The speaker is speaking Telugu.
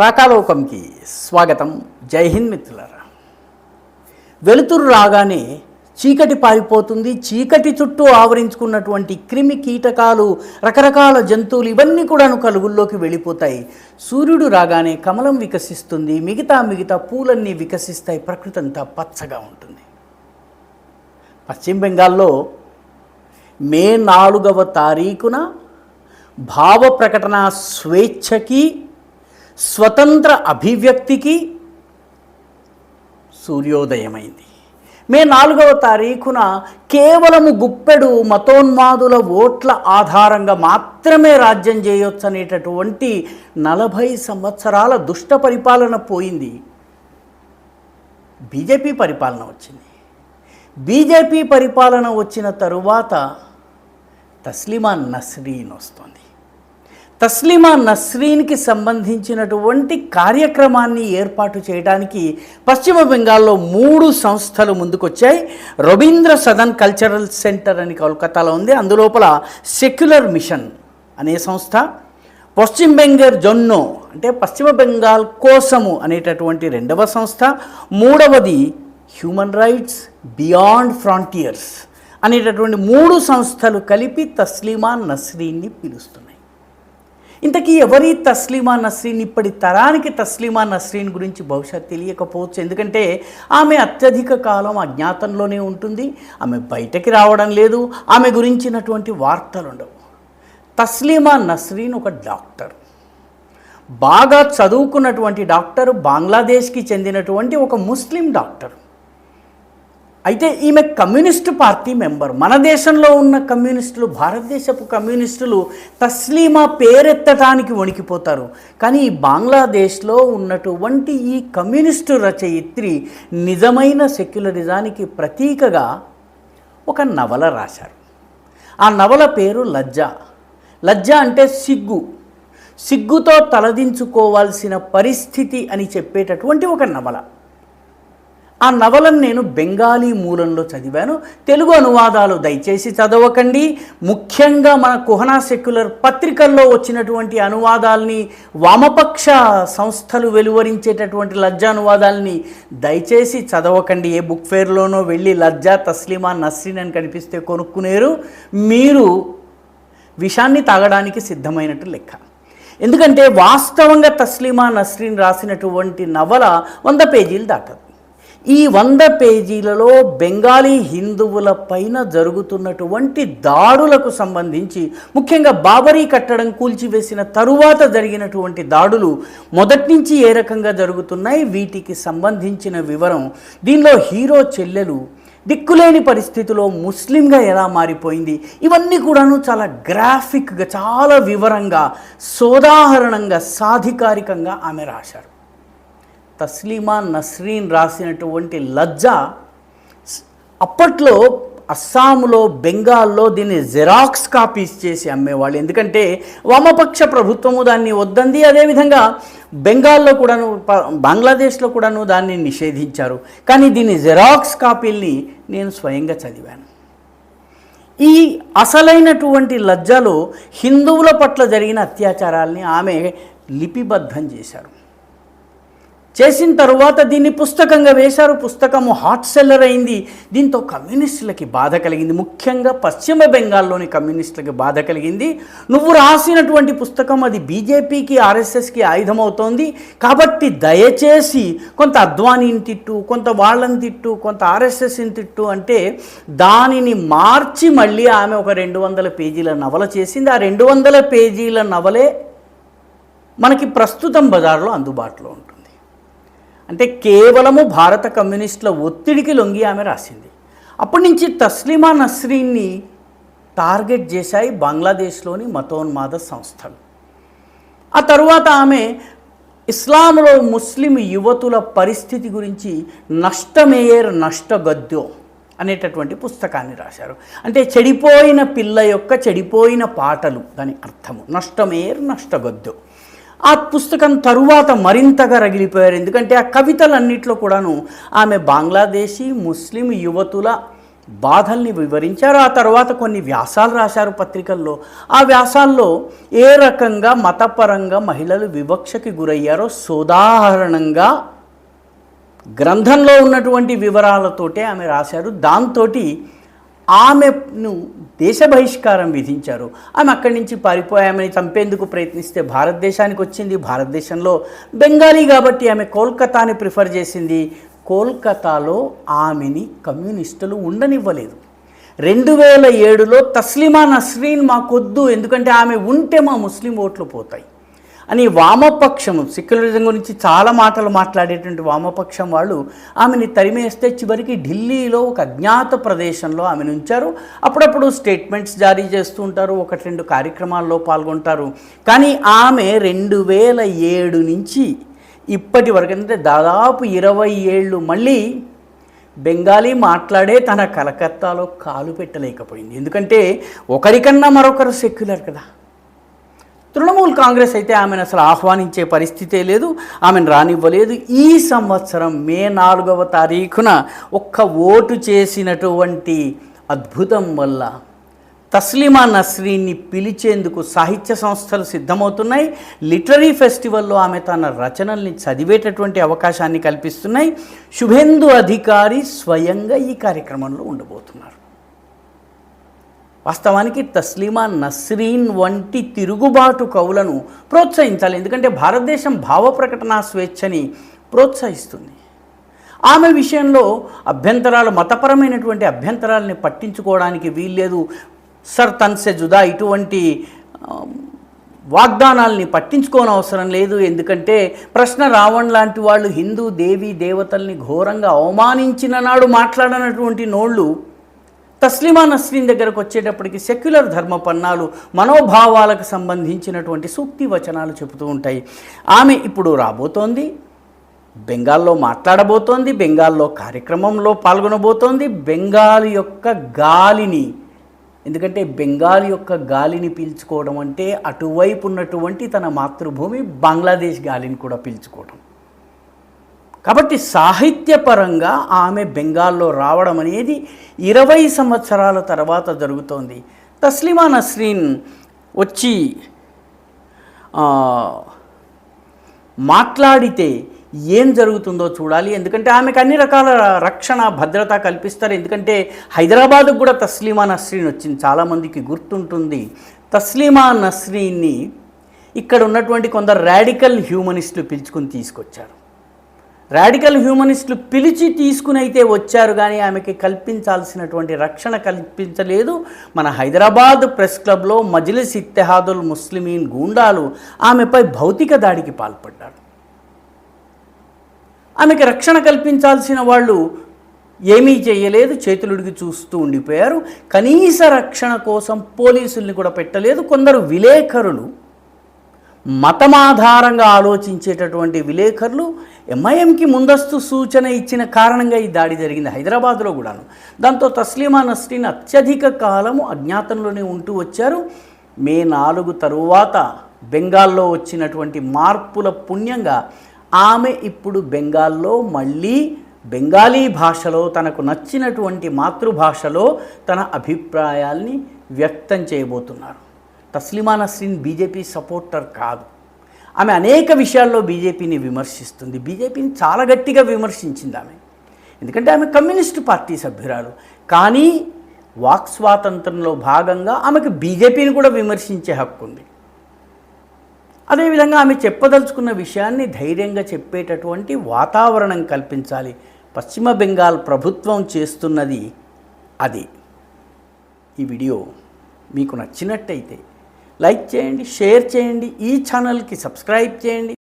రాకాలోకంకి స్వాగతం. జై హింద్ మిత్రులారా. వెలుతురు రాగానే చీకటి పారిపోతుంది. చీకటి చుట్టూ ఆవరించుకున్నటువంటి క్రిమి కీటకాలు, రకరకాల జంతువులు ఇవన్నీ కూడాను కలుగుల్లోకి వెళ్ళిపోతాయి. సూర్యుడు రాగానే కమలం వికసిస్తుంది, మిగతా పూలన్నీ వికసిస్తాయి. ప్రకృతి అంతా పచ్చగా ఉంటుంది. పశ్చిమ బెంగాల్లో మే 4వ తారీఖున భావ ప్రకటన స్వేచ్ఛకి, స్వతంత్ర అభివ్యక్తికి సూర్యోదయమైంది. మే 4వ తారీఖున కేవలము గుప్పెడు మతోన్మాదుల ఓట్ల ఆధారంగా మాత్రమే రాజ్యం చేయొచ్చు అనేటటువంటి 40 సంవత్సరాల దుష్ట పరిపాలన పోయింది. బీజేపీ పరిపాలన వచ్చింది. బీజేపీ పరిపాలన వచ్చిన తరువాత తస్లీమా నస్రీన్ వస్తుంది. తస్లీమా నస్రీన్కి సంబంధించినటువంటి కార్యక్రమాన్ని ఏర్పాటు చేయడానికి పశ్చిమ బెంగాల్లో 3 సంస్థలు ముందుకొచ్చాయి. రవీంద్ర సదన్ కల్చరల్ సెంటర్ అని కోల్కతాలో ఉంది. అందులోపల సెక్యులర్ మిషన్ అనే సంస్థ, పశ్చిమ బెంగాల్ జొన్నో అంటే పశ్చిమ బెంగాల్ కోసము అనేటటువంటి 2వ సంస్థ, 3వది హ్యూమన్ రైట్స్ బియాండ్ ఫ్రాంటియర్స్ అనేటటువంటి 3 సంస్థలు కలిపి తస్లీమా నస్రీన్ని పిలుస్తున్నాయి. ఇంతకీ ఎవరి తస్లీమా నస్రీన్? ఇప్పటి తరానికి తస్లీమా నస్రీన్ గురించి బహుశా తెలియకపోవచ్చు. ఎందుకంటే ఆమె అత్యధిక కాలం అజ్ఞాతంలోనే ఉంటుంది. ఆమె బయటకి రావడం లేదు. ఆమె గురించినటువంటి వార్తలు ఉండవు. తస్లీమా నస్రీన్ ఒక డాక్టర్, బాగా చదువుకున్నటువంటి డాక్టర్, బంగ్లాదేశ్కి చెందినటువంటి ఒక ముస్లిం డాక్టర్. అయితే ఈమె కమ్యూనిస్టు పార్టీ మెంబర్. మన దేశంలో ఉన్న కమ్యూనిస్టులు, భారతదేశపు కమ్యూనిస్టులు తస్లీమా పేరెత్తడానికి వణికిపోతారు. కానీ ఈ బంగ్లాదేశ్లో ఉన్నటువంటి ఈ కమ్యూనిస్టు రచయిత్రి నిజమైన సెక్యులరిజానికి ప్రతీకగా ఒక నవల రాశారు. ఆ నవల పేరు లజ్జా. లజ్జా అంటే సిగ్గు, సిగ్గుతో తలదించుకోవాల్సిన పరిస్థితి అని చెప్పేటటువంటి ఒక నవల. ఆ నవలను నేను బెంగాలీ మూలంలో చదివాను. తెలుగు అనువాదాలు దయచేసి చదవకండి. ముఖ్యంగా మన కుహనా సెక్యులర్ పత్రికల్లో వచ్చినటువంటి అనువాదాలని, వామపక్ష సంస్థలు వెలువరించేటటువంటి లజ్జా అనువాదాలని దయచేసి చదవకండి. ఏ బుక్ ఫేర్లోనో వెళ్ళి లజ్జా తస్లీమా నస్రీన్ అని కనిపిస్తే కొనుక్కునేరు. మీరు విషాన్ని తాగడానికి సిద్ధమైనట్టు లెక్క. ఎందుకంటే వాస్తవంగా తస్లీమా నస్రీన్ రాసినటువంటి నవల 100 పేజీలు దాటదు. ఈ 100 పేజీలలో బెంగాలీ హిందువుల పైన జరుగుతున్నటువంటి దాడులకు సంబంధించి, ముఖ్యంగా బాబరీ కట్టడం కూల్చివేసిన తరువాత జరిగినటువంటి దాడులు మొదటి నుంచి ఏ రకంగా జరుగుతున్నాయి, వీటికి సంబంధించిన వివరం. దీనిలో హీరో చెల్లెలు దిక్కులేని పరిస్థితిలో ముస్లింగా ఎలా మారిపోయింది, ఇవన్నీ కూడాను చాలా గ్రాఫిక్గా, చాలా వివరంగా, సోదాహరణంగా, సాధికారికంగా ఆమె రాశారు. తస్లీమా నస్రీన్ రాసినటువంటి లజ్జా అప్పట్లో అస్సాంలో, బెంగాల్లో దీన్ని జెరాక్స్ కాపీస్ చేసి అమ్మేవాళ్ళు. ఎందుకంటే వామపక్ష ప్రభుత్వము దాన్ని వద్దంది. అదేవిధంగా బెంగాల్లో కూడాను, బంగ్లాదేశ్లో కూడాను దాన్ని నిషేధించారు. కానీ దీన్ని జెరాక్స్ కాపీల్ని నేను స్వయంగా చదివాను. ఈ అసలైనటువంటి లజ్జాలో హిందువుల పట్ల జరిగిన అత్యాచారాల్ని ఆమె లిపిబద్ధం చేశారు. చేసిన తరువాత దీన్ని పుస్తకంగా వేశారు. పుస్తకము హాట్ సెల్లర్ అయింది. దీంతో కమ్యూనిస్టులకి బాధ కలిగింది. ముఖ్యంగా పశ్చిమ బెంగాల్లోని కమ్యూనిస్టులకి బాధ కలిగింది. నువ్వు రాసినటువంటి పుస్తకం అది బీజేపీకి, ఆర్ఎస్ఎస్కి ఆయుధమవుతోంది. కాబట్టి దయచేసి కొంత అద్వానీని తిట్టు, కొంత వాళ్ళని తిట్టు, కొంత ఆర్ఎస్ఎస్ని తిట్టు అంటే దానిని మార్చి మళ్ళీ ఆమె ఒక 200 పేజీల నవల చేసింది. ఆ 200 పేజీల నవలే మనకి ప్రస్తుతం బజార్లో అందుబాటులో ఉంటుంది. అంటే కేవలము భారత కమ్యూనిస్టుల ఒత్తిడికి లొంగి ఆమె రాసింది. అప్పటి నుంచి తస్లీమా నస్రీన్ని టార్గెట్ చేశాయి బంగ్లాదేశ్లోని మతోన్మాద సంస్థలు. ఆ తరువాత ఆమె ఇస్లాంలో ముస్లిం యువతుల పరిస్థితి గురించి నష్టమేయర్ నష్టగద్దో అనేటటువంటి పుస్తకాన్ని రాశారు. అంటే చెడిపోయిన పిల్ల యొక్క చెడిపోయిన పాటలు, దాని అర్థము నష్టమేయర్ నష్టగద్దో. ఆ పుస్తకం తరువాత మరింతగా రగిలిపోయారు. ఎందుకంటే ఆ కవితలన్నింటిలో కూడాను ఆమె బంగ్లాదేశీ ముస్లిం యువతుల బాధల్ని వివరించారు. ఆ తర్వాత కొన్ని వ్యాసాలు రాశారు పత్రికల్లో. ఆ వ్యాసాల్లో ఏ రకంగా మతపరంగా మహిళలు వివక్షకి గురయ్యారో సోదాహరణంగా గ్రంథంలో ఉన్నటువంటి వివరాలతోటే ఆమె రాశారు. దాంతో ఆమెను దేశ బహిష్కారం విధించారు. ఆమె అక్కడి నుంచి పారిపోయి ఆమెని చంపేందుకు ప్రయత్నిస్తే భారతదేశానికి వచ్చింది. భారతదేశంలో బెంగాలీ కాబట్టి ఆమె కోల్కతాని ప్రిఫర్ చేసింది. కోల్కతాలో ఆమెని కమ్యూనిస్టులు ఉండనివ్వలేదు. 2007లో తస్లిమా నస్రీన్ మాకొద్దు, ఎందుకంటే ఆమె ఉంటే మా ముస్లిం ఓట్లు పోతాయి అని వామపక్షం, సెక్యులరిజం గురించి చాలా మాటలు మాట్లాడేటువంటి వామపక్షం వాళ్ళు ఆమెని తరిమేస్తే చివరికి ఢిల్లీలో ఒక అజ్ఞాత ప్రదేశంలో ఆమెను ఉంచారు. అప్పుడప్పుడు స్టేట్మెంట్స్ జారీ చేస్తూ ఉంటారు, 1-2 కార్యక్రమాల్లో పాల్గొంటారు. కానీ ఆమె 2007 నుంచి ఇప్పటి వరకు, అంటే దాదాపు 20 ఏళ్ళు మళ్ళీ బెంగాలీ మాట్లాడే తన కలకత్తాలో కాలు పెట్టలేకపోయింది. ఎందుకంటే ఒకరికన్నా మరొకరు సెక్యులర్ కదా. తృణమూల్ కాంగ్రెస్ అయితే ఆమెను అసలు ఆహ్వానించే పరిస్థితే లేదు, ఆమెను రానివ్వలేదు. ఈ సంవత్సరం మే 4వ తారీఖున ఒక్క ఓటు చేసినటువంటి అద్భుతం వల్ల తస్లిమా నస్రీన్ని పిలిచేందుకు సాహిత్య సంస్థలు సిద్ధమవుతున్నాయి. లిటరీ ఫెస్టివల్లో ఆమె తన రచనల్ని చదివేటటువంటి అవకాశాన్ని కల్పిస్తున్నాయి. శుభేందు అధికారి స్వయంగా ఈ కార్యక్రమంలో ఉండబోతున్నారు. వాస్తవానికి తస్లిమా నస్రీన్ వంటి తిరుగుబాటు కవులను ప్రోత్సహించాలి. ఎందుకంటే భారతదేశం భావ ప్రకటనా స్వేచ్ఛని ప్రోత్సహిస్తుంది. ఆమె విషయంలో అభ్యంతరాలు, మతపరమైనటువంటి అభ్యంతరాలని పట్టించుకోవడానికి వీల్లేదు. సర్ తన్సే జుదా ఇటువంటి వాగ్దానాల్ని పట్టించుకోని అవసరం లేదు. ఎందుకంటే ప్రశ్న రావణ్ లాంటి వాళ్ళు హిందూ దేవీ దేవతల్ని ఘోరంగా అవమానించిన నాడు మాట్లాడనటువంటి నోళ్ళు తస్లిమా నస్రీన్ దగ్గరకు వచ్చేటప్పటికి సెక్యులర్ ధర్మపన్నాలు, మనోభావాలకు సంబంధించినటువంటి సూక్తి వచనాలు చెబుతూ ఉంటాయి. ఆమె ఇప్పుడు రాబోతోంది, బెంగాల్లో మాట్లాడబోతోంది, బెంగాల్లో కార్యక్రమంలో పాల్గొనబోతోంది. బెంగాల్ యొక్క గాలిని, ఎందుకంటే బెంగాల్ యొక్క గాలిని పీల్చుకోవడం అంటే అటువైపు ఉన్నటువంటి తన మాతృభూమి బంగ్లాదేశ్ గాలిని కూడా పీల్చుకోవడం. కాబట్టి సాహిత్యపరంగా ఆమె బెంగాల్లో రావడం అనేది 20 సంవత్సరాల తర్వాత జరుగుతోంది. తస్లిమా నస్రీన్ వచ్చి మాట్లాడితే ఏం జరుగుతుందో చూడాలి. ఎందుకంటే ఆమెకు అన్ని రకాల రక్షణ భద్రత కల్పిస్తారు. ఎందుకంటే హైదరాబాద్కు కూడా తస్లిమా నస్రీన్ వచ్చింది. చాలామందికి గుర్తుంటుంది. తస్లిమా నస్రీన్ని ఇక్కడ ఉన్నటువంటి కొందరు రాడికల్ హ్యూమనిస్టులు పిలుచుకుని తీసుకొచ్చారు. రాడికల్ హ్యూమనిస్టులు పిలిచి తీసుకుని అయితే వచ్చారు, కానీ ఆమెకి కల్పించాల్సినటువంటి రక్షణ కల్పించలేదు. మన హైదరాబాద్ ప్రెస్ క్లబ్లో మజ్లిస్ ఇత్తెహాదుల్ ముస్లిమీన్ గూండాలు ఆమెపై భౌతిక దాడికి పాల్పడ్డారు. ఆమెకి రక్షణ కల్పించాల్సిన వాళ్ళు ఏమీ చేయలేదు, చేతులుడికి చూస్తూ ఉండిపోయారు. కనీస రక్షణ కోసం పోలీసుల్ని కూడా పెట్టలేదు. కొందరు విలేకరులు, మతమాధారంగా ఆలోచించేటటువంటి విలేకరులు ఎంఐఎంకి ముందస్తు సూచన ఇచ్చిన కారణంగా ఈ దాడి జరిగింది హైదరాబాద్లో కూడాను. దాంతో తస్లిమా నస్రీన్ అత్యధిక కాలము అజ్ఞాతంలోనే ఉంటూ వచ్చారు. మే 4 తరువాత బెంగాల్లో వచ్చినటువంటి మార్పుల పుణ్యంగా ఆమె ఇప్పుడు బెంగాల్లో మళ్ళీ బెంగాలీ భాషలో తనకు నచ్చినటువంటి మాతృభాషలో తన అభిప్రాయాల్ని వ్యక్తం చేయబోతున్నారు. తస్లిమా నస్రీన్ బీజేపీ సపోర్టర్ కాదు. ఆమె అనేక విషయాల్లో బీజేపీని విమర్శిస్తుంది. బీజేపీని చాలా గట్టిగా విమర్శించింది ఆమె, ఎందుకంటే ఆమె కమ్యూనిస్టు పార్టీ సభ్యురాలు. కానీ వాక్ స్వాతంత్రంలో భాగంగా ఆమెకు బీజేపీని కూడా విమర్శించే హక్కు ఉంది. అదేవిధంగా ఆమె చెప్పదలుచుకున్న విషయాన్ని ధైర్యంగా చెప్పేటటువంటి వాతావరణం కల్పించాలి. పశ్చిమ బెంగాల్ ప్రభుత్వం చేస్తున్నది అది. ఈ వీడియో మీకు నచ్చినట్టయితే లైక్ చేయండి, షేర్ చేయండి, ఈ ఛానల్కి సబ్స్క్రైబ్ చేయండి.